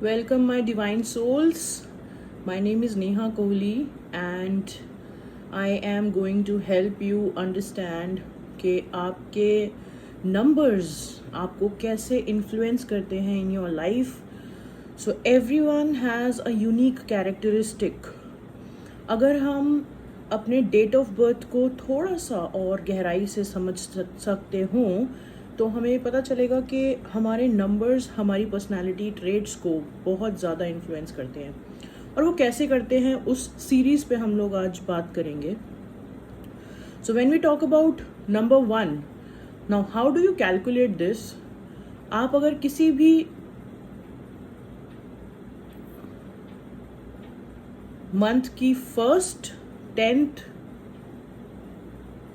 Welcome, my divine souls. My name is Neha Kohli, and I am going to help you understand कि आपके numbers आपको कैसे influence करते हैं in your life. So everyone has a unique characteristic. अगर हम अपने date of birth को थोड़ा सा और गहराई से समझ सकते हों तो हमें पता चलेगा कि हमारे नंबर्स हमारी पर्सनालिटी ट्रेड्स को बहुत ज़्यादा इन्फ्लुएंस करते हैं और वो कैसे करते हैं उस सीरीज़ पे हम लोग आज बात करेंगे. So when we talk about number 1, now how do you calculate this. आप अगर किसी भी मंथ की 1st, 10th,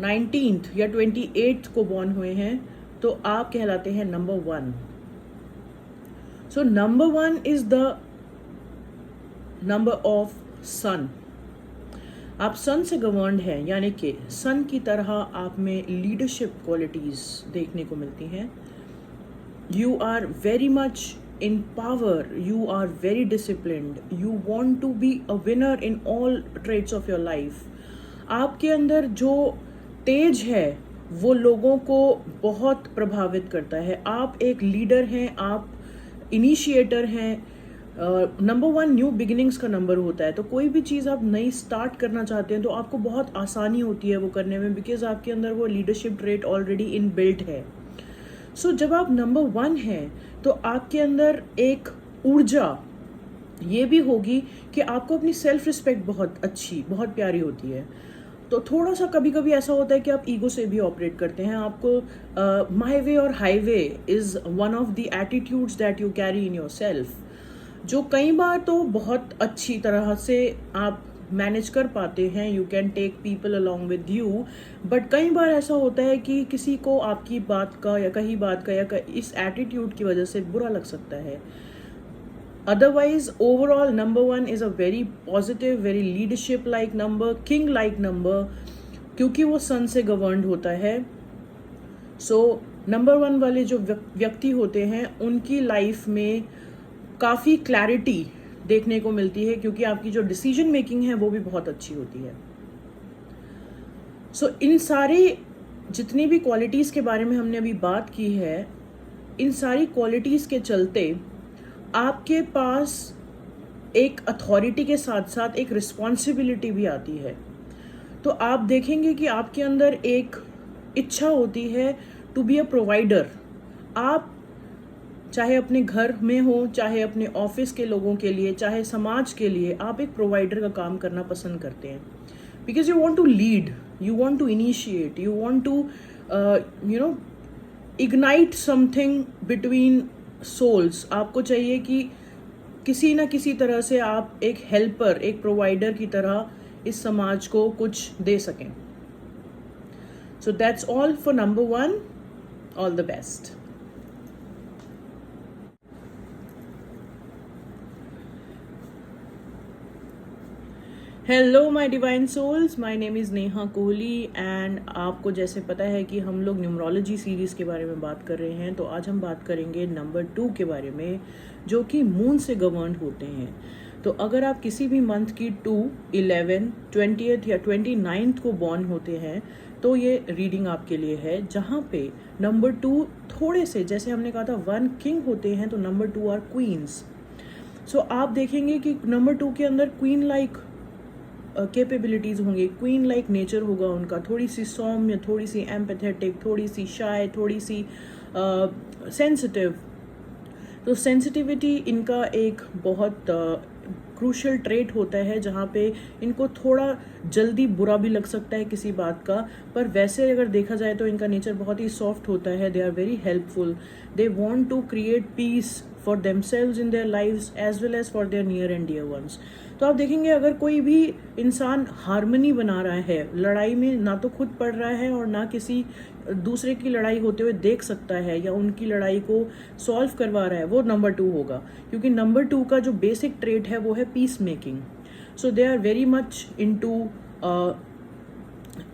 19th या 28th को बॉर्न हुए हैं तो आप कहलाते हैं number 1. So number 1 is the number of sun. आप सन से गवर्न्ड हैं, यानी कि सन की तरह आप में लीडरशिप क्वालिटीज देखने को मिलती हैं. You are very much in power, you are very disciplined, you want to be a winner in all traits of your life. आपके अंदर जो तेज है वो लोगों को बहुत प्रभावित करता है. आप एक लीडर हैं, आप इनिशिएटर हैं. नंबर 1 न्यू बिगिनिंग्स का नंबर होता है, तो कोई भी चीज़ आप नई स्टार्ट करना चाहते हैं तो आपको बहुत आसानी होती है वो करने में, बिकॉज आपके अंदर वो leadership trait already in built है. सो जब आप नंबर 1 हैं तो आपके अंदर एक ऊर्जा ये भी होगी कि आपको अपनी सेल्फ रिस्पेक्ट बहुत प्यारी होती है. तो थोड़ा सा कभी कभी ऐसा होता है कि आप ईगो से भी ऑपरेट करते हैं. आपको माई वे और highway is one of the attitudes that you carry in your self, जो कई बार तो बहुत अच्छी तरह से आप मैनेज कर पाते हैं. You can take people along with you, but कई बार ऐसा होता है कि किसी को आपकी बात का या कहीं बात का या इस एटीट्यूड की वजह से बुरा लग सकता है. Otherwise overall number 1 is a very positive, very leadership like number, king like number, क्योंकि वो सन से गवर्न्ड होता है. सो नंबर 1 वाले जो व्यक्ति होते हैं उनकी लाइफ में काफ़ी क्लैरिटी देखने को मिलती है, क्योंकि आपकी जो डिसीजन मेकिंग है वो भी बहुत अच्छी होती है. सो इन सारे जितनी भी क्वालिटीज़ के बारे में हमने अभी बात की है, इन सारी क्वालिटीज़ के चलते आपके पास एक अथॉरिटी के साथ साथ एक रिस्पॉन्सिबिलिटी भी आती है. तो आप देखेंगे कि आपके अंदर एक इच्छा होती है टू बी अ प्रोवाइडर. आप चाहे अपने घर में हो, चाहे अपने ऑफिस के लोगों के लिए, चाहे समाज के लिए, आप एक प्रोवाइडर का काम करना पसंद करते हैं. Because you want to lead, you want to initiate, you want to ignite something between souls. आपको चाहिए कि किसी ना किसी तरह से आप एक हेल्पर, एक प्रोवाइडर की तरह इस समाज को कुछ दे सकें. So that's all for number 1. All the best. Hello my divine souls, my name is Neha Kohli and आपको जैसे पता है कि हम लोग न्यूमरोलॉजी सीरीज़ के बारे में बात कर रहे हैं, तो आज हम बात करेंगे नंबर 2 के बारे में, जो कि मून से गवर्न होते हैं. तो अगर आप किसी भी मंथ की 2, 11, 20th या 29th को बॉर्न होते हैं तो ये रीडिंग आपके लिए है, जहाँ पे नंबर 2 थोड़े से, जैसे हमने कहा था 1 किंग होते हैं तो नंबर 2 आर क्वींस. सो आप देखेंगे कि नंबर 2 के अंदर क्वीन लाइक कैपेबिलिटीज होंगी, क्वीन लाइक नेचर होगा उनका, थोड़ी सी सौम्य, थोड़ी सी एम्पैथेटिक, थोड़ी सी शाय, थोड़ी सी सेंसिटिव. तो सेंसिटिविटी इनका एक बहुत क्रूशियल ट्रेट होता है, जहाँ पे इनको थोड़ा जल्दी बुरा भी लग सकता है किसी बात का, पर वैसे अगर देखा जाए तो इनका नेचर बहुत ही सॉफ्ट होता है. They are very helpful, they want to create peace for themselves in their lives as well as for their near and dear ones. तो आप देखेंगे अगर कोई भी इंसान हार्मनी बना रहा है, लड़ाई में ना तो खुद पड़ रहा है और ना किसी दूसरे की लड़ाई होते हुए देख सकता है या उनकी लड़ाई को सॉल्व करवा रहा है, वो नंबर 2 होगा, क्योंकि नंबर 2 का जो बेसिक ट्रेट है वो है peace making. So they are very much into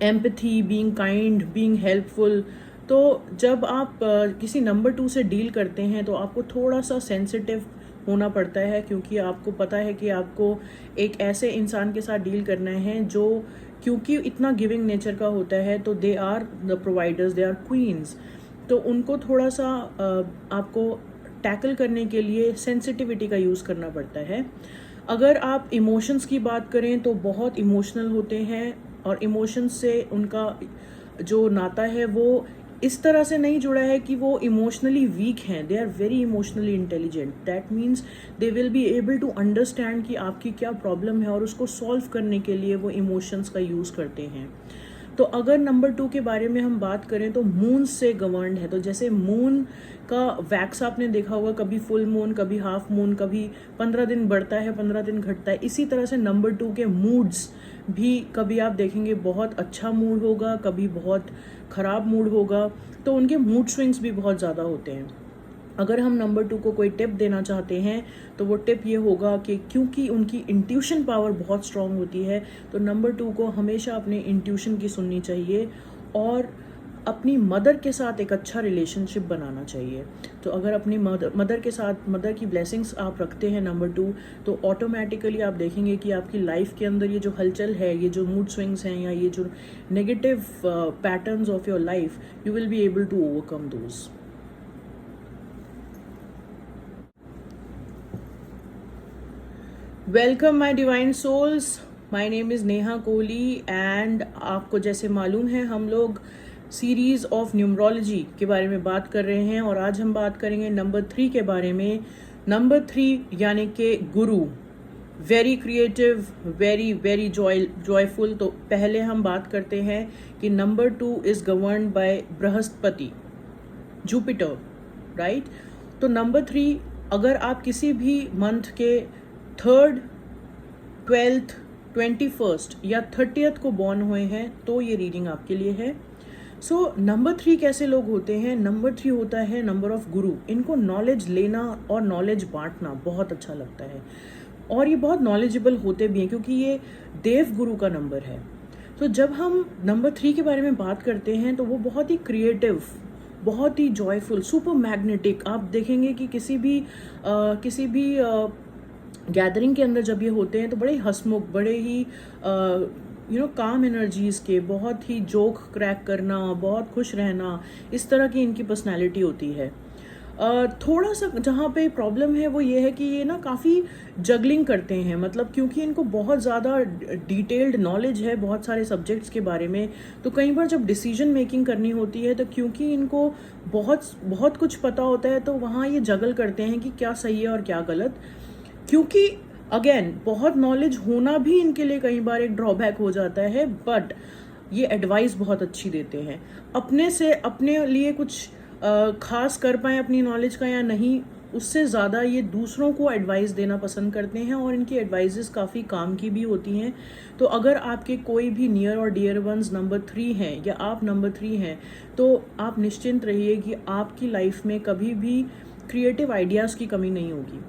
empathy, being kind, being helpful. तो जब आप किसी नंबर 2 से डील करते हैं तो आपको थोड़ा सा सेंसिटिव होना पड़ता है, क्योंकि आपको पता है कि आपको एक ऐसे इंसान के साथ डील करना है जो क्योंकि इतना गिविंग नेचर का होता है, तो they are the providers, they are queens. तो उनको थोड़ा सा आपको टैकल करने के लिए सेंसिटिविटी का यूज़ करना पड़ता है। अगर आप इमोशंस की बात करें तो बहुत इमोशनल होते हैं, और इमोशंस से उनका जो नाता है वो इस तरह से नहीं जुड़ा है कि वो इमोशनली वीक हैं। They are very emotionally intelligent. That means they will be able to understand कि आपकी क्या प्रॉब्लम है, और उसको सॉल्व करने के लिए वो इमोशंस का यूज़ करते हैं। तो अगर नंबर 2 के बारे में हम बात करें तो मून से गवर्नड है। तो जैसे मून का वैक्स आपने देखा होगा, कभी फुल मून, कभी हाफ मून, कभी 15 दिन बढ़ता है, 15 दिन घटता है। इसी तरह से नंबर 2 के मूड्स भी कभी आप देखेंगे बहुत अच्छा मूड होगा, कभी बहुत ख़राब मूड होगा। तो उनके मूड स्विंग्स भी बहुत ज़्यादा होते हैं। अगर हम नंबर 2 को कोई टिप देना चाहते हैं तो वो टिप ये होगा कि क्योंकि उनकी इंट्यूशन पावर बहुत स्ट्रांग होती है, तो नंबर 2 को हमेशा अपने इंट्यूशन की सुननी चाहिए और अपनी मदर के साथ एक अच्छा रिलेशनशिप बनाना चाहिए। तो अगर अपनी मदर के साथ, मदर की ब्लेसिंग्स आप रखते हैं नंबर 2, तो ऑटोमेटिकली आप देखेंगे कि आपकी लाइफ के अंदर ये जो हलचल है, ये जो मूड स्विंग्स हैं, या ये जो negative patterns of your life, you will be able to overcome those. Welcome my divine souls, my name is Neha Kohli and आपको जैसे मालूम है हम लोग सीरीज़ ऑफ न्यूमरोलॉजी के बारे में बात कर रहे हैं, और आज हम बात करेंगे नंबर 3 के बारे में। नंबर 3 यानी कि गुरु, very creative, very very joyful. तो पहले हम बात करते हैं कि number 2 is governed bye Brihaspati, Jupiter, right. तो नंबर 3, अगर आप किसी भी मंथ के 3rd, 12th, 21st या 30th को बॉर्न हुए हैं तो ये रीडिंग आपके लिए है। सो नंबर 3 कैसे लोग होते हैं? नंबर 3 होता है नंबर ऑफ गुरु। इनको नॉलेज लेना और नॉलेज बांटना बहुत अच्छा लगता है, और ये बहुत नॉलेजेबल होते भी हैं क्योंकि ये देव गुरु का नंबर है। तो जब हम नंबर 3 के बारे में बात करते हैं तो वो बहुत ही क्रिएटिव, बहुत ही जॉयफुल, सुपर मैग्नेटिक। आप देखेंगे कि किसी भी गैदरिंग के अंदर जब ये होते हैं तो बड़े ही हंसमुख, बड़े ही काम एनर्जीज के, बहुत ही जोक क्रैक करना, बहुत खुश रहना, इस तरह की इनकी पर्सनैलिटी होती है। थोड़ा सा जहाँ पे प्रॉब्लम है वो ये है कि ये ना काफ़ी जगलिंग करते हैं, मतलब क्योंकि इनको बहुत ज़्यादा डिटेल्ड नॉलेज है बहुत सारे सब्जेक्ट्स के बारे में। तो कई बार जब डिसीजन मेकिंग करनी होती है तो क्योंकि इनको बहुत कुछ पता होता है, तो वहाँ ये जगल करते हैं कि क्या सही है और क्या गलत। क्योंकि अगेन बहुत नॉलेज होना भी इनके लिए कई बार एक ड्रॉबैक हो जाता है, बट ये एडवाइस बहुत अच्छी देते हैं। अपने से अपने लिए कुछ खास कर पाएँ अपनी नॉलेज का या नहीं, उससे ज़्यादा ये दूसरों को एडवाइस देना पसंद करते हैं, और इनकी एडवाइजेस काफ़ी काम की भी होती हैं। तो अगर आपके कोई भी नियर और डियर वंस नंबर 3 हैं या आप नंबर 3 हैं, तो आप निश्चिंत रहिए कि आपकी लाइफ में कभी भी क्रिएटिव आइडियाज़ की कमी नहीं होगी।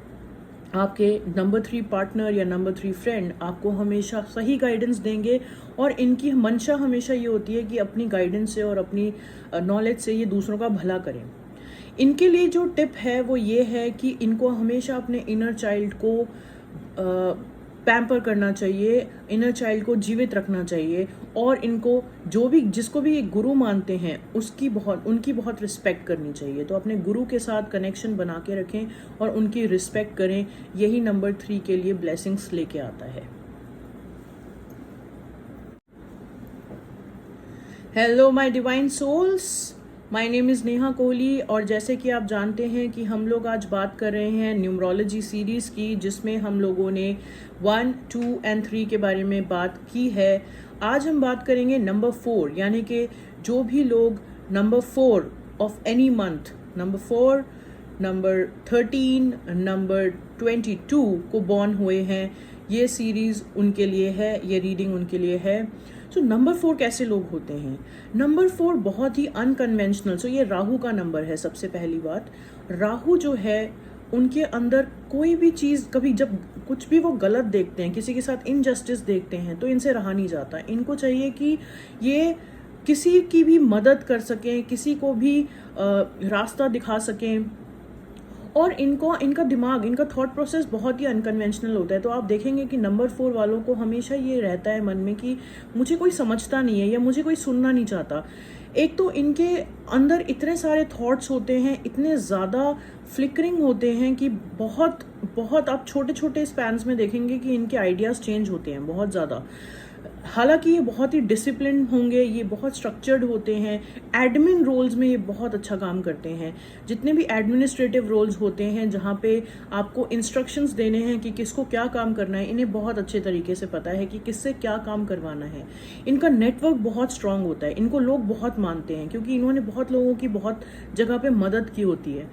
आपके नंबर 3 पार्टनर या नंबर 3 फ्रेंड आपको हमेशा सही गाइडेंस देंगे, और इनकी मंशा हमेशा ये होती है कि अपनी गाइडेंस से और अपनी नॉलेज से ये दूसरों का भला करें। इनके लिए जो टिप है वो ये है कि इनको हमेशा अपने इनर चाइल्ड को पैम्पर करना चाहिए, इनर चाइल्ड को जीवित रखना चाहिए, और इनको जिसको भी एक गुरु मानते हैं उनकी बहुत रिस्पेक्ट करनी चाहिए। तो अपने गुरु के साथ कनेक्शन बना के रखें और उनकी रिस्पेक्ट करें। यही नंबर 3 के लिए ब्लेसिंग्स लेके आता है। Hello my divine souls, my name is Neha Kohli, और जैसे कि आप जानते हैं कि हम लोग आज बात कर रहे हैं न्यूमरोलॉजी सीरीज़ की, जिसमें हम लोगों ने 1, 2 और 3 के बारे में बात की है। आज हम बात करेंगे नंबर 4, यानी कि जो भी लोग number 4 of any month, number 4, number 13, number 22 को बॉर्न हुए हैं, ये सीरीज़ उनके लिए है, ये रीडिंग उनके लिए है। सो नंबर 4 कैसे लोग होते हैं? नंबर 4 बहुत ही अनकन्वेंशनल। सो ये राहु का नंबर है। सबसे पहली बात, राहु जो है उनके अंदर कोई भी चीज़, कभी जब कुछ भी वो गलत देखते हैं, किसी के साथ इनजस्टिस देखते हैं, तो इनसे रहा नहीं जाता। इनको चाहिए कि ये किसी की भी मदद कर सकें, किसी को भी रास्ता दिखा सकें, और इनका दिमाग, इनका थॉट प्रोसेस बहुत ही अनकन्वेंशनल होता है। तो आप देखेंगे कि नंबर 4 वालों को हमेशा ये रहता है मन में कि मुझे कोई समझता नहीं है या मुझे कोई सुनना नहीं चाहता। एक तो इनके अंदर इतने सारे थॉट्स होते हैं, इतने ज़्यादा फ्लिकरिंग होते हैं कि बहुत बहुत आप छोटे छोटे स्पैन्स में देखेंगे कि इनके आइडियाज़ चेंज होते हैं बहुत ज़्यादा। हालांकि ये बहुत ही डिसिप्लिन होंगे, ये बहुत स्ट्रक्चर्ड होते हैं, एडमिन रोल्स में ये बहुत अच्छा काम करते हैं। जितने भी एडमिनिस्ट्रेटिव रोल्स होते हैं जहाँ पे आपको इंस्ट्रक्शंस देने हैं कि किसको क्या काम करना है, इन्हें बहुत अच्छे तरीके से पता है कि किससे क्या काम करवाना है। इनका नेटवर्क बहुत स्ट्रांग होता है, इनको लोग बहुत मानते हैं क्योंकि इन्होंने बहुत लोगों की बहुत जगह पे मदद की होती है।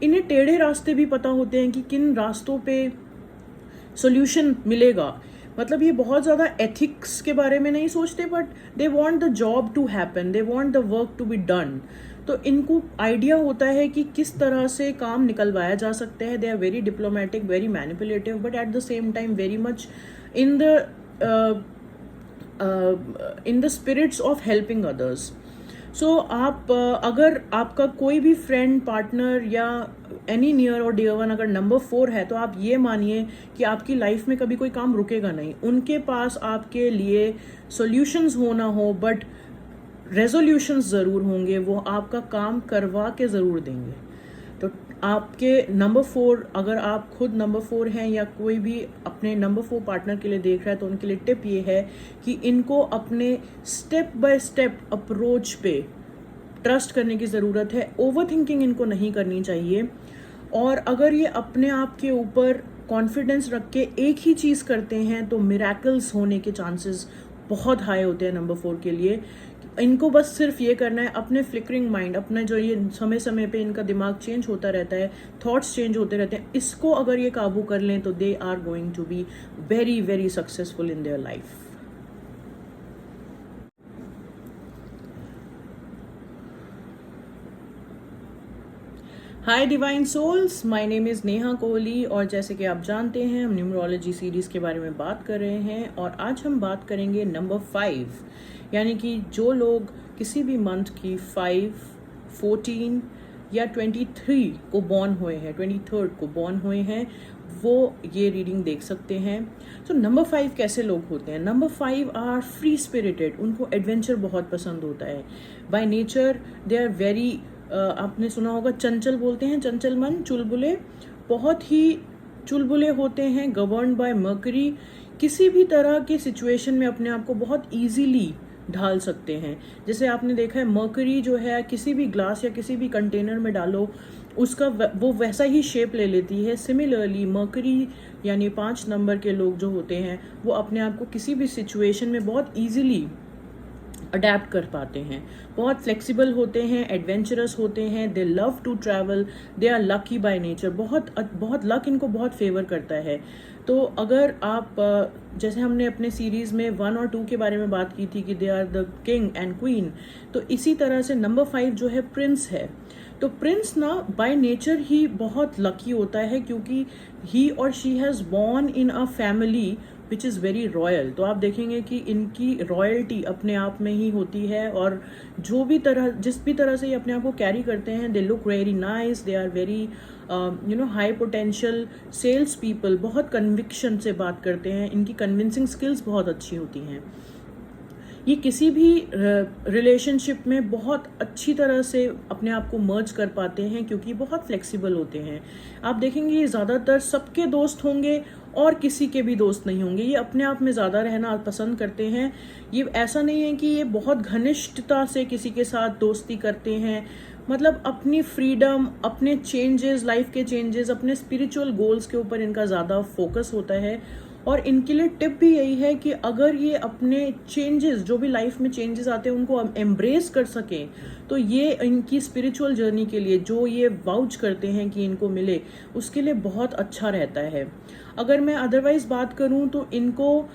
इन्हें टेढ़े रास्ते भी पता होते हैं कि किन रास्तों पे सोल्यूशन मिलेगा। मतलब ये बहुत ज़्यादा एथिक्स के बारे में नहीं सोचते, but they want the job to happen, they want the work to be done. तो इनको आइडिया होता है कि किस तरह से काम निकलवाया जा सकता है। They are very diplomatic, very manipulative, but at the same time very much in the spirits of helping others. So आप अगर आपका कोई भी फ्रेंड, पार्टनर या एनी नियर और डियर वन अगर नंबर 4 है, तो आप ये मानिए कि आपकी लाइफ में कभी कोई काम रुकेगा नहीं। उनके पास आपके लिए सॉल्यूशंस हो ना हो, बट रेजोल्यूशंस ज़रूर होंगे, वो आपका काम करवा के ज़रूर देंगे। तो आपके नंबर 4, अगर आप खुद नंबर 4 हैं या कोई भी अपने नंबर 4 पार्टनर के लिए देख रहा है, तो उनके लिए टिप ये है कि इनको अपने स्टेप बाय स्टेप अप्रोच पे ट्रस्ट करने की ज़रूरत है। ओवर थिंकिंग इनको नहीं करनी चाहिए। और अगर ये अपने आप के ऊपर कॉन्फिडेंस रख के एक ही चीज़ करते हैं तो मिरेकल्स होने के चांसेस बहुत हाई होते हैं नंबर 4 के लिए। इनको बस सिर्फ ये करना है, अपने फ्लिकरिंग माइंड, अपना जो ये समय समय पे इनका दिमाग चेंज होता रहता है, थॉट्स चेंज होते रहते हैं, इसको अगर ये काबू कर लें तो they are going to be very very successful in their life. Hi divine souls, my name is Neha Kohli और जैसे कि आप जानते हैं हम न्यूमरोलॉजी सीरीज़ के बारे में बात कर रहे हैं और आज हम बात करेंगे नंबर 5, यानी कि जो लोग किसी भी मंथ की 5, 14 या 23 को बॉर्न हुए हैं, 23rd को बॉर्न हुए हैं, वो ये रीडिंग देख सकते हैं। सो नंबर 5 कैसे लोग होते हैं? नंबर 5 आर फ्री स्पिरिटेड, उनको एडवेंचर बहुत पसंद होता है। By nature they are very, आपने सुना होगा चंचल बोलते हैं, चंचल मन, चुलबुले, बहुत ही चुलबुले होते हैं, गवर्न बाय मर्करी। किसी भी तरह की सिचुएशन में अपने आप को बहुत इजीली ढाल सकते हैं। जैसे आपने देखा है मर्करी जो है किसी भी ग्लास या किसी भी कंटेनर में डालो उसका वो वैसा ही शेप ले लेती है। सिमिलरली मर्करी यानी 5 नंबर के लोग जो होते हैं वो अपने आप को किसी भी सिचुएशन में बहुत इजीली अडेप्ट कर पाते हैं, बहुत फ्लेक्सिबल होते हैं, एडवेंचरस होते हैं, they love to travel, they are lucky by nature, बहुत लक इनको बहुत फेवर करता है। तो अगर आप जैसे हमने अपने सीरीज़ में 1 और 2 के बारे में बात की थी कि they are the king and queen, तो इसी तरह से नंबर 5 जो है प्रिंस है। तो प्रिंस ना बाय नेचर ही बहुत लकी होता है क्योंकि ही और she has born in a family which is very royal. तो आप देखेंगे कि इनकी रॉयल्टी अपने आप में ही होती है और जिस भी तरह से ये अपने आप को कैरी करते हैं, they look very nice, they are very high potential sales people, बहुत कन्विक्शन से बात करते हैं, इनकी कन्विंसिंग स्किल्स बहुत अच्छी होती हैं। ये किसी भी रिलेशनशिप में बहुत अच्छी तरह से अपने आप को मर्ज कर पाते हैं क्योंकि बहुत फ्लेक्सिबल होते हैं। आप देखेंगे ये ज़्यादातर सबके दोस्त होंगे और किसी के भी दोस्त नहीं होंगे, ये अपने आप में ज़्यादा रहना पसंद करते हैं। ये ऐसा नहीं है कि ये बहुत घनिष्ठता से किसी के साथ दोस्ती करते हैं, मतलब अपनी फ्रीडम, अपने चेंजेस, लाइफ के चेंजेस, अपने स्पिरिचुअल गोल्स के ऊपर इनका ज़्यादा फोकस होता है। और इनके लिए टिप भी यही है कि अगर ये अपने चेंजेस, जो भी लाइफ में चेंजेस आते हैं उनको एम्ब्रेस कर सकें, तो ये इनकी स्पिरिचुअल जर्नी के लिए जो ये वाउच करते हैं कि इनको मिले, उसके लिए बहुत अच्छा रहता है। अगर मैं अदरवाइज बात करूं तो इनको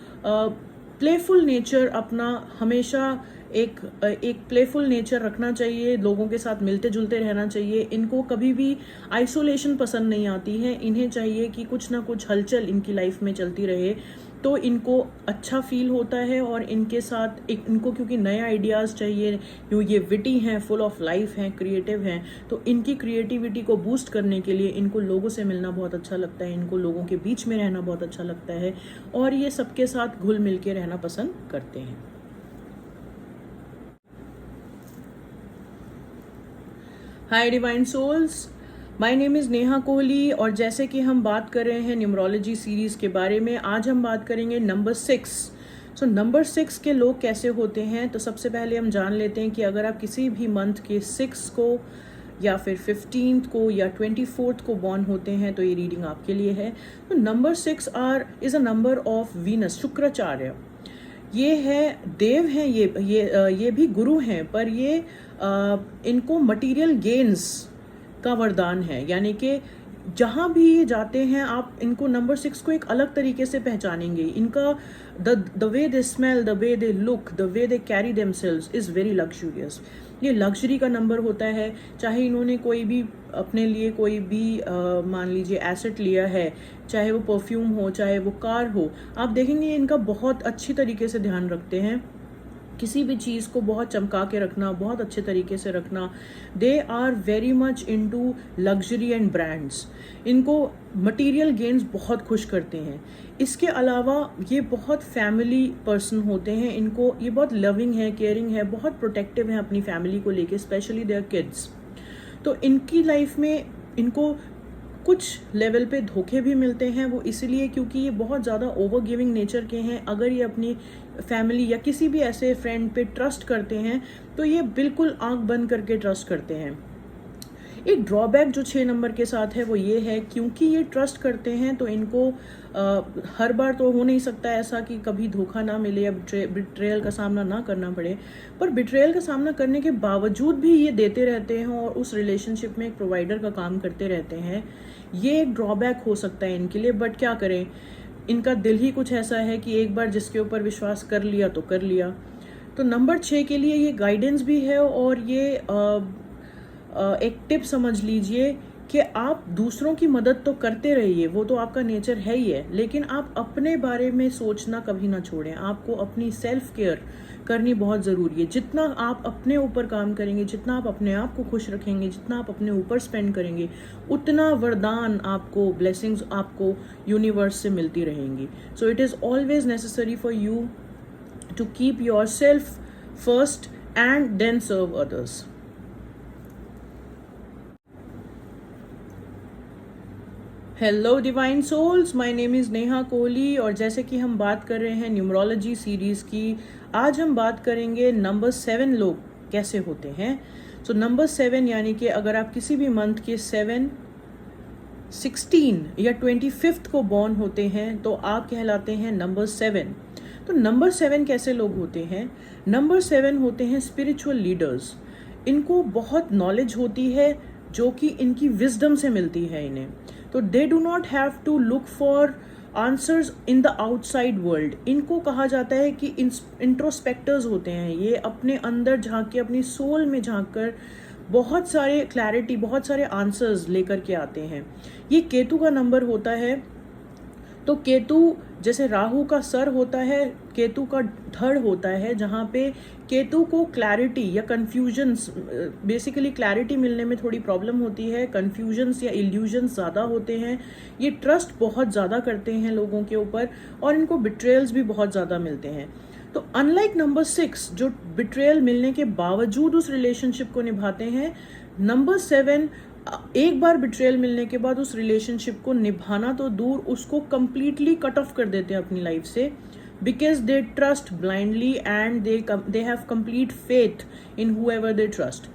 प्लेफुल नेचर अपना हमेशा एक प्लेफुल नेचर रखना चाहिए, लोगों के साथ मिलते जुलते रहना चाहिए। इनको कभी भी आइसोलेशन पसंद नहीं आती है, इन्हें चाहिए कि कुछ ना कुछ हलचल इनकी लाइफ में चलती रहे। तो इनको अच्छा फील होता है और इनके साथ एक इनको क्योंकि नए आइडियाज़ चाहिए, क्यों ये विटी हैं, फुल ऑफ लाइफ हैं, क्रिएटिव हैं, तो इनकी क्रिएटिविटी को बूस्ट करने के लिए इनको लोगों से मिलना बहुत अच्छा लगता है, इनको लोगों के बीच में रहना बहुत अच्छा लगता है और ये सबके साथ घुल मिल के रहना पसंद करते हैं। Hi divine souls, my name is Neha Kohli और जैसे कि हम बात कर रहे हैं न्यूमरोलॉजी सीरीज़ के बारे में, आज हम बात करेंगे नंबर 6। सो नंबर 6 के लोग कैसे होते हैं, तो सबसे पहले हम जान लेते हैं कि अगर आप किसी भी मंथ के 6 को या फिर 15th को या 24th को बॉर्न होते हैं तो ये रीडिंग आपके लिए है। तो number 6 is a number of Venus, Shukracharya. ये है देव हैं, ये भी गुरु हैं, पर ये इनको मटेरियल गेन्स का वरदान है, यानी कि जहाँ भी ये जाते हैं आप इनको नंबर 6 को एक अलग तरीके से पहचानेंगे। इनका the way they smell, the way they look, the way they carry themselves is very luxurious. ये लग्जरी का नंबर होता है, चाहे इन्होंने कोई भी अपने लिए कोई भी मान लीजिए एसेट लिया है, चाहे वो परफ्यूम हो, चाहे वो कार हो, आप देखेंगे इनका बहुत अच्छी तरीके से ध्यान रखते हैं, किसी भी चीज़ को बहुत चमका के रखना, बहुत अच्छे तरीके से रखना। They are very much into luxury and brands. इनको मटेरियल गेन्स बहुत खुश करते हैं। इसके अलावा ये बहुत फैमिली पर्सन होते हैं, इनको ये बहुत लविंग है, केयरिंग है, बहुत प्रोटेक्टिव हैं अपनी फैमिली को लेके, स्पेशली देयर किड्स। तो इनकी लाइफ में इनको कुछ लेवल पे धोखे भी मिलते हैं, वो इसलिए क्योंकि ये बहुत ज़्यादा ओवर गिविंग नेचर के हैं। अगर ये अपनी फैमिली या किसी भी ऐसे फ्रेंड पे ट्रस्ट करते हैं तो ये बिल्कुल आंख बंद करके ट्रस्ट करते हैं। एक ड्रॉबैक जो 6 नंबर के साथ है वो ये है, क्योंकि ये ट्रस्ट करते हैं तो इनको हर बार तो हो नहीं सकता ऐसा कि कभी धोखा ना मिले या बिट्रेयल का सामना ना करना पड़े, पर बिट्रेयल का सामना करने के बावजूद भी ये देते रहते हैं और उस रिलेशनशिप में एक प्रोवाइडर का काम करते रहते हैं। ये एक ड्रॉबैक हो सकता है इनके लिए, बट क्या करें, इनका दिल ही कुछ ऐसा है कि एक बार जिसके ऊपर विश्वास कर लिया तो कर लिया। तो नंबर 6 के लिए ये गाइडेंस भी है और ये एक टिप समझ लीजिए कि आप दूसरों की मदद तो करते रहिए, वो तो आपका नेचर है ही है, लेकिन आप अपने बारे में सोचना कभी ना छोड़ें। आपको अपनी सेल्फ केयर करनी बहुत ज़रूरी है। जितना आप अपने ऊपर काम करेंगे, जितना आप अपने आप को खुश रखेंगे, जितना आप अपने ऊपर स्पेंड करेंगे, उतना वरदान आपको, ब्लेसिंग्स आपको यूनिवर्स से मिलती रहेंगी। So it is always necessary for you to keep yourself first and then serve others. Hello divine souls, my name is Neha Kohli और जैसे कि हम बात कर रहे हैं न्यूमरोलॉजी सीरीज़ की, आज हम बात करेंगे नंबर 7 लोग कैसे होते हैं। सो नंबर 7 यानी कि अगर आप किसी भी मंथ के 7, 16 या 25th को बॉर्न होते हैं तो आप कहलाते हैं नंबर 7। तो नंबर 7 कैसे लोग होते हैं? नंबर 7 होते हैं स्पिरिचुअल लीडर्स। इनको बहुत नॉलेज होती है जो कि इनकी विजडम से मिलती है इन्हें। तो they do not have to look for answers in the outside world. इनको कहा जाता है कि इंट्रोस्पेक्टर्स होते हैं। ये अपने अंदर झांक के, अपनी सोल में झांक कर बहुत सारे क्लैरिटी, बहुत सारे आंसर्स लेकर के आते हैं। ये केतु का नंबर होता है। तो केतु जैसे राहु का सर होता है, केतु का धड़ होता है, जहाँ पे केतु को क्लैरिटी या कन्फ्यूजन्स, बेसिकली क्लैरिटी मिलने में थोड़ी प्रॉब्लम होती है, कन्फ्यूजन्स या इल्यूजन्स ज़्यादा होते हैं। ये ट्रस्ट बहुत ज़्यादा करते हैं लोगों के ऊपर और इनको बिट्रेयल्स भी बहुत ज़्यादा मिलते हैं। तो अनलाइक नंबर 6 जो बिट्रेयल मिलने के बावजूद उस रिलेशनशिप को निभाते हैं, नंबर 7 एक बार बिट्रेयल मिलने के बाद उस रिलेशनशिप को निभाना तो दूर, उसको कंप्लीटली कट ऑफ कर देते हैं अपनी लाइफ से, because they trust blindly and they have complete faith in whoever they trust.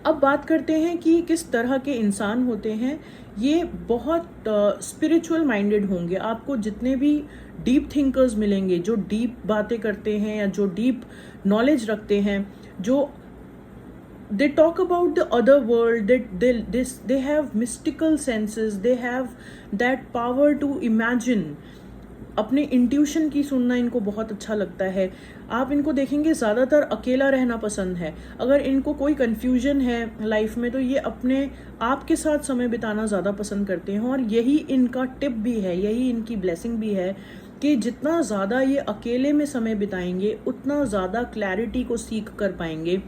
अब बात करते हैं कि किस तरह के इंसान होते हैं। ये बहुत स्पिरिचुअल माइंडेड होंगे। आपको जितने भी डीप थिंकर्स मिलेंगे, जो डीप बातें करते हैं या जो डीप नॉलेज रखते हैं, जो they talk about the other world, they have mystical senses, they have that power to imagine। अपने इंट्यूशन की सुनना इनको बहुत अच्छा लगता है। आप इनको देखेंगे ज़्यादातर अकेला रहना पसंद है। अगर इनको कोई कन्फ्यूजन है लाइफ में तो ये अपने आप के साथ समय बिताना ज़्यादा पसंद करते हैं और यही इनका टिप भी है, यही इनकी ब्लेसिंग भी है कि जितना ज़्यादा ये अकेले में समय बिताएंगे उतना ज़्यादा क्लैरिटी को सीख कर पाएंगे,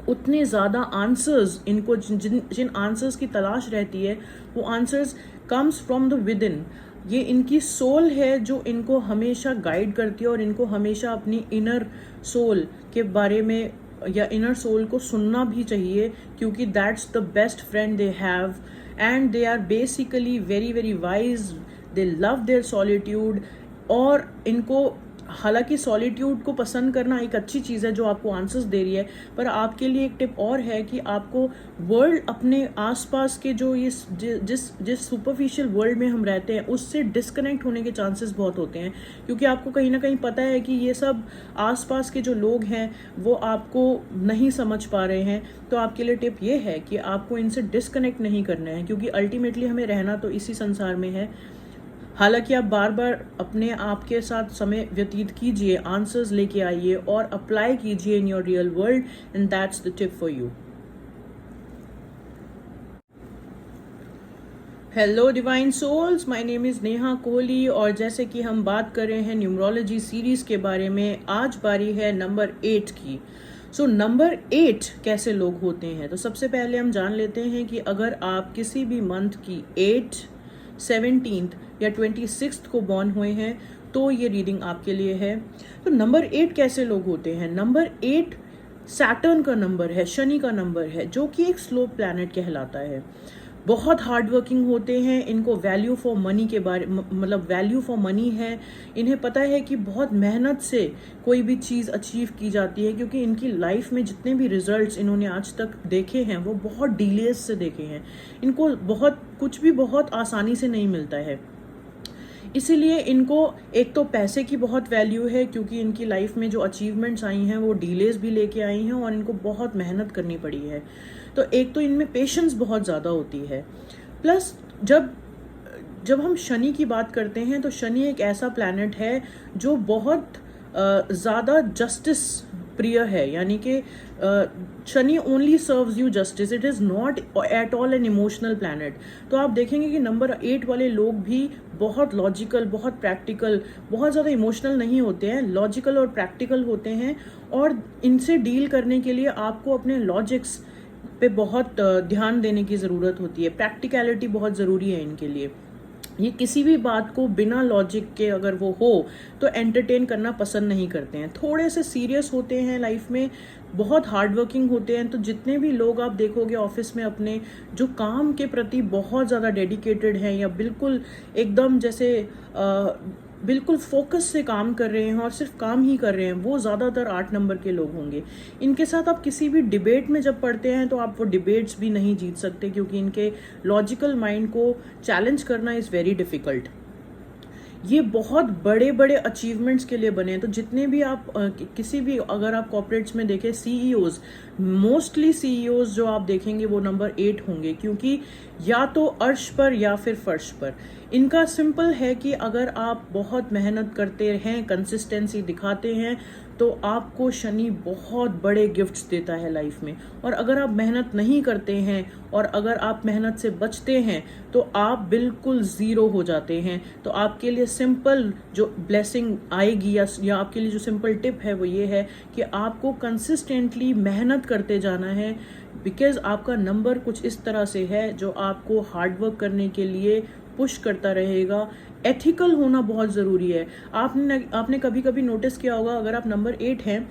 उतने ज़्यादा आंसर्स इनको जिन जिन आंसर्स की तलाश रहती है वो answers comes from the with in. ये इनकी सोल है जो इनको हमेशा गाइड करती है और इनको हमेशा अपनी इनर सोल के बारे में या इनर सोल को सुनना भी चाहिए, क्योंकि that's the best friend they have and they are basically very very wise. They love their solitude और इनको, हालांकि सॉलिट्यूड को पसंद करना एक अच्छी चीज़ है जो आपको आंसर्स दे रही है, पर आपके लिए एक टिप और है कि आपको वर्ल्ड, अपने आसपास के जो ये जिस सुपरफिशियल वर्ल्ड में हम रहते हैं उससे डिस्कनेक्ट होने के चांसेस बहुत होते हैं, क्योंकि आपको कहीं ना कहीं पता है कि ये सब आसपास के जो लोग हैं वो आपको नहीं समझ पा रहे हैं। तो आपके लिए टिप ये है कि आपको इनसे डिस्कनेक्ट नहीं करना है, क्योंकि अल्टीमेटली हमें रहना तो इसी संसार में है। हालांकि आप बार बार अपने आप के साथ समय व्यतीत कीजिए, आंसर्स लेके आइए और अप्लाई कीजिए in your real world, and that's the tip for you. Hello divine souls, my name is Neha Kohli और जैसे कि हम बात कर रहे हैं न्यूमरोलॉजी सीरीज़ के बारे में, आज बारी है नंबर 8 की। सो नंबर 8 कैसे लोग होते हैं, तो सबसे पहले हम जान लेते हैं कि अगर आप किसी भी मंथ की 8, 17 या 26 को बॉर्न हुए हैं तो ये रीडिंग आपके लिए है। तो नंबर 8 कैसे लोग होते हैं? नंबर 8 सैटर्न का नंबर है, शनि का नंबर है, जो कि एक स्लो प्लैनेट कहलाता है। बहुत हार्ड वर्किंग होते हैं, इनको वैल्यू फॉर मनी के बारे मतलब वैल्यू फॉर मनी है। इन्हें पता है कि बहुत मेहनत से कोई भी चीज़ अचीव की जाती है, क्योंकि इनकी लाइफ में जितने भी रिजल्ट्स इन्होंने आज तक देखे हैं वो बहुत डिलेज से देखे हैं। इनको कुछ भी बहुत आसानी से नहीं मिलता है, इसीलिए इनको एक तो पैसे की बहुत वैल्यू है, क्योंकि इनकी लाइफ में जो अचीवमेंट्स आई हैं वो डिलेज भी लेके आई हैं और इनको बहुत मेहनत करनी पड़ी है। तो एक तो इनमें पेशेंस बहुत ज़्यादा होती है। प्लस जब हम शनि की बात करते हैं तो शनि एक ऐसा प्लैनेट है जो बहुत ज़्यादा जस्टिस प्रिय है, यानी कि Shani only serves you justice, it is not at all an emotional planet. तो आप देखेंगे कि नंबर 8 वाले लोग भी बहुत लॉजिकल, बहुत प्रैक्टिकल, बहुत ज़्यादा इमोशनल नहीं होते हैं, लॉजिकल और प्रैक्टिकल होते हैं। और इनसे डील करने के लिए आपको अपने लॉजिक्स पे बहुत ध्यान देने की ज़रूरत होती है। प्रैक्टिकलिटी बहुत ज़रूरी है इनके लिए। ये किसी भी बात को बिना लॉजिक के अगर वो हो तो एंटरटेन करना पसंद नहीं करते हैं। थोड़े से सीरियस होते हैं लाइफ में, बहुत हार्ड वर्किंग होते हैं। तो जितने भी लोग आप देखोगे ऑफिस में अपने जो काम के प्रति बहुत ज़्यादा डेडिकेटेड हैं या बिल्कुल एकदम जैसे बिल्कुल फोकस से काम कर रहे हैं और सिर्फ काम ही कर रहे हैं, वो ज़्यादातर 8 नंबर के लोग होंगे। इनके साथ आप किसी भी डिबेट में जब पढ़ते हैं तो आप वो डिबेट्स भी नहीं जीत सकते, क्योंकि इनके लॉजिकल माइंड को चैलेंज करना इज़ वेरी डिफ़िकल्ट। ये बहुत बड़े बड़े अचीवमेंट्स के लिए बने हैं। तो जितने भी आप किसी भी, अगर आप कॉर्पोरेट्स में देखें सीईओज, मोस्टली सीईओज जो आप देखेंगे वो नंबर 8 होंगे, क्योंकि या तो अर्श पर या फिर फर्श पर। इनका सिंपल है कि अगर आप बहुत मेहनत करते हैं, कंसिस्टेंसी दिखाते हैं, तो आपको शनि बहुत बड़े गिफ्ट्स देता है लाइफ में। और अगर आप मेहनत नहीं करते हैं और अगर आप मेहनत से बचते हैं तो आप बिल्कुल ज़ीरो हो जाते हैं। तो आपके लिए सिंपल जो ब्लेसिंग आएगी या आपके लिए जो सिंपल टिप है वो ये है कि आपको कंसिस्टेंटली मेहनत करते जाना है, बिकॉज आपका नंबर कुछ इस तरह से है जो आपको हार्डवर्क करने के लिए पुश करता रहेगा। एथिकल होना बहुत ज़रूरी है। आपने कभी कभी नोटिस किया होगा, अगर आप नंबर 8 हैं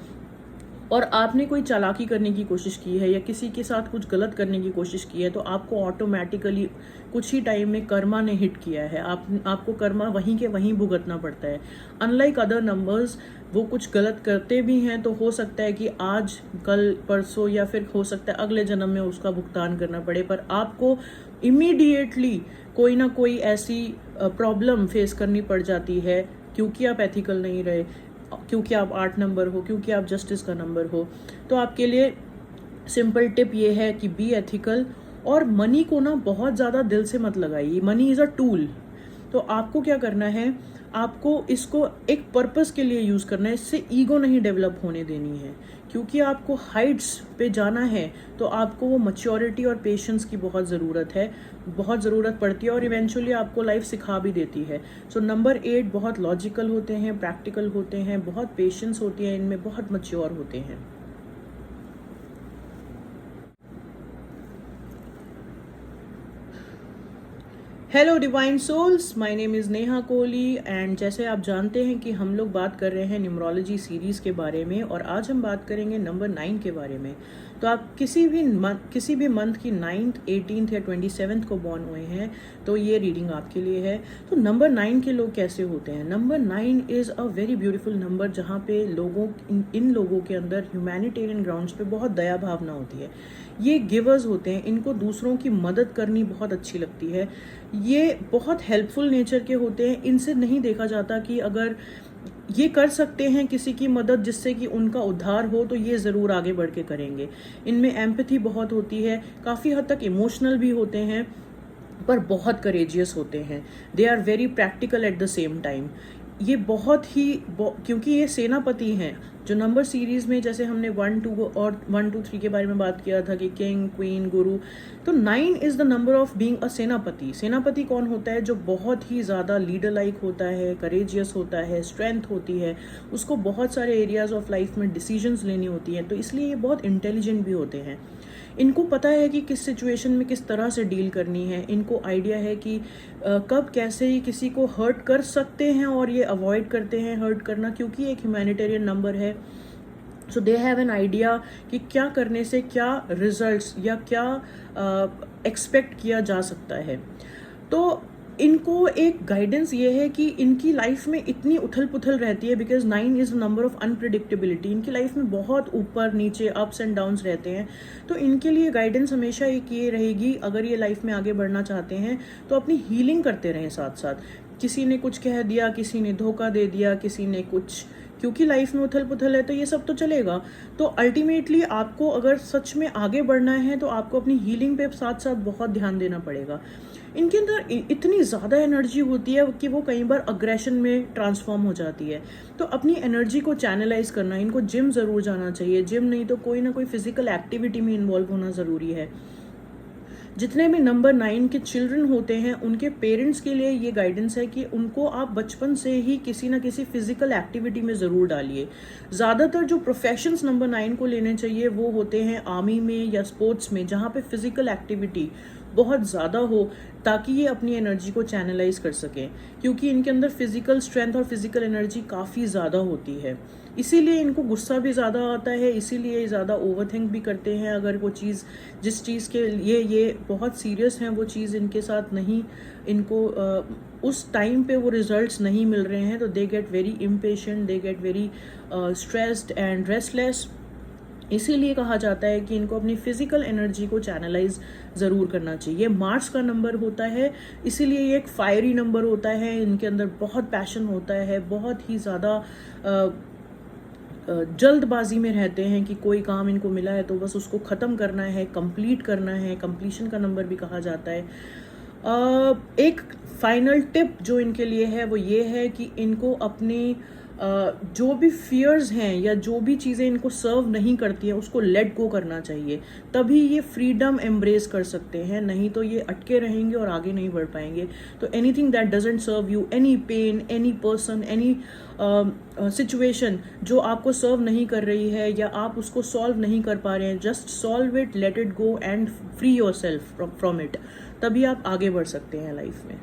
और आपने कोई चालाकी करने की कोशिश की है या किसी के साथ कुछ गलत करने की कोशिश की है, तो आपको ऑटोमेटिकली कुछ ही टाइम में कर्मा ने हिट किया है। आपको कर्मा वहीं के वहीं भुगतना पड़ता है। अनलाइक अदर नंबर्स, वो कुछ गलत करते भी हैं तो हो सकता है कि आज, कल, परसों या फिर हो सकता है अगले जन्म में उसका भुगतान करना पड़े, पर आपको इमीडिएटली कोई ना कोई ऐसी प्रॉब्लम फेस करनी पड़ जाती है, क्योंकि आप एथिकल नहीं रहे, क्योंकि आप 8 नंबर हो, क्योंकि आप जस्टिस का नंबर हो। तो आपके लिए सिंपल टिप ये है कि बी एथिकल। और मनी को ना बहुत ज़्यादा दिल से मत लगाइए। Money is a tool. तो आपको क्या करना है, आपको इसको एक पर्पस के लिए यूज़ करना है, इससे ईगो नहीं डेवलप होने देनी है, क्योंकि आपको हाइट्स पे जाना है तो आपको वो मैच्योरिटी और पेशेंस की बहुत ज़रूरत है, बहुत ज़रूरत पड़ती है, और इवेंचुअली आपको लाइफ सिखा भी देती है। सो नंबर 8 बहुत लॉजिकल होते हैं, प्रैक्टिकल होते हैं, बहुत पेशेंस होती है इनमें, बहुत मैच्योर होते हैं। Hello divine souls, my name is Neha Kohli and जैसे आप जानते हैं कि हम लोग बात कर रहे हैं न्यूमरोलॉजी सीरीज़ के बारे में, और आज हम बात करेंगे नंबर 9 के बारे में। तो आप किसी भी मंथ की 9th, 18th या 27th को बॉर्न हुए हैं तो ये रीडिंग आपके लिए है। तो नंबर 9 के लोग कैसे होते हैं? Number 9 is a very beautiful number, जहाँ पे इन लोगों के अंदर ह्यूमैनिटेरियन ग्राउंड्स पे बहुत दया भावना होती है। ये गिवर्स होते हैं, इनको दूसरों की मदद करनी बहुत अच्छी लगती है। ये बहुत हेल्पफुल नेचर के होते हैं। इनसे नहीं देखा जाता कि अगर ये कर सकते हैं किसी की मदद जिससे कि उनका उद्धार हो तो ये ज़रूर आगे बढ़ के करेंगे। इनमें एम्पैथी बहुत होती है, काफ़ी हद तक इमोशनल भी होते हैं, पर बहुत करेजियस होते हैं। They are very practical at the same time. ये क्योंकि ये सेनापति हैं, जो नंबर सीरीज में जैसे हमने 1, 2 और 1, 2, 3 के बारे में बात किया था कि किंग, क्वीन, गुरु, तो 9 is the number of being a सेनापति। सेनापति कौन होता है? जो बहुत ही ज़्यादा लीडर लाइक होता है, करेजियस होता है, स्ट्रेंथ होती है, उसको बहुत सारे एरियाज ऑफ लाइफ में डिसीजंस लेनी होती हैं, तो इसलिए ये बहुत इंटेलिजेंट भी होते हैं। इनको पता है कि किस सिचुएशन में किस तरह से डील करनी है। इनको आइडिया है कि कब कैसे ही किसी को हर्ट कर सकते हैं, और ये अवॉइड करते हैं हर्ट करना, क्योंकि एक ह्यूमैनिटेरियन नंबर है। सो दे हैव एन आइडिया कि क्या करने से क्या रिजल्ट्स या क्या एक्सपेक्ट किया जा सकता है। तो इनको एक गाइडेंस ये है कि इनकी लाइफ में इतनी उथल पुथल रहती है, because 9 is number of unpredictability. इनकी लाइफ में बहुत ऊपर नीचे, अप्स एंड डाउन्स रहते हैं। तो इनके लिए गाइडेंस हमेशा एक ये रहेगी, अगर ये लाइफ में आगे बढ़ना चाहते हैं तो अपनी हीलिंग करते रहें साथ साथ। किसी ने कुछ कह दिया, किसी ने धोखा दे दिया, किसी ने कुछ, क्योंकि लाइफ में उथल पुथल है तो ये सब तो चलेगा। तो अल्टीमेटली आपको अगर सच में आगे बढ़ना है तो आपको अपनी हीलिंग पे साथ साथ बहुत ध्यान देना पड़ेगा। इनके अंदर इतनी ज़्यादा एनर्जी होती है कि वो कई बार अग्रेशन में ट्रांसफॉर्म हो जाती है। तो अपनी एनर्जी को चैनलाइज करना, इनको जिम ज़रूर जाना चाहिए, जिम नहीं तो कोई ना कोई फिजिकल एक्टिविटी में इन्वॉल्व होना ज़रूरी है। जितने भी नंबर 9 के चिल्ड्रन होते हैं उनके पेरेंट्स के लिए ये गाइडेंस है कि उनको आप बचपन से ही किसी ना किसी फिजिकल एक्टिविटी में ज़रूर डालिए। ज़्यादातर जो प्रोफेशंस नंबर 9 को लेने चाहिए वो होते हैं आर्मी में या स्पोर्ट्स में, जहाँ पे फिजिकल एक्टिविटी बहुत ज़्यादा हो, ताकि ये अपनी एनर्जी को चैनलाइज कर सकें, क्योंकि इनके अंदर फिजिकल स्ट्रेंथ और फिजिकल एनर्जी काफ़ी ज़्यादा होती है। इसीलिए इनको गुस्सा भी ज़्यादा आता है, इसीलिए ज़्यादा ओवरथिंक भी करते हैं। अगर वो चीज़, जिस चीज़ के लिए ये बहुत सीरियस हैं, वो चीज़ इनके साथ नहीं, इनको उस टाइम पे वो रिजल्ट्स नहीं मिल रहे हैं, तो they get very impatient, they get very stressed and restless. इसीलिए कहा जाता है कि इनको अपनी फिजिकल एनर्जी को चैनलाइज ज़रूर करना चाहिए। मार्स का नंबर होता है, इसीलिए ये एक फायरी नंबर होता है। इनके अंदर बहुत पैशन होता है, बहुत ही ज़्यादा जल्दबाजी में रहते हैं कि कोई काम इनको मिला है तो बस उसको ख़त्म करना है, कंप्लीट करना है। कंप्लीशन का नंबर भी कहा जाता है। एक फाइनल टिप जो इनके लिए है वो ये है कि इनको अपनी जो भी फियर्स हैं या जो भी चीज़ें इनको सर्व नहीं करती हैं उसको लेट गो करना चाहिए, तभी ये फ्रीडम एम्ब्रेस कर सकते हैं। नहीं तो ये अटके रहेंगे और आगे नहीं बढ़ पाएंगे। तो anything that doesn't serve you, any pain, any person, any situation जो आपको सर्व नहीं कर रही है या आप उसको सॉल्व नहीं कर पा रहे हैं, just solve it, let it go and free your self from it. तभी आप आगे बढ़ सकते हैं लाइफ में।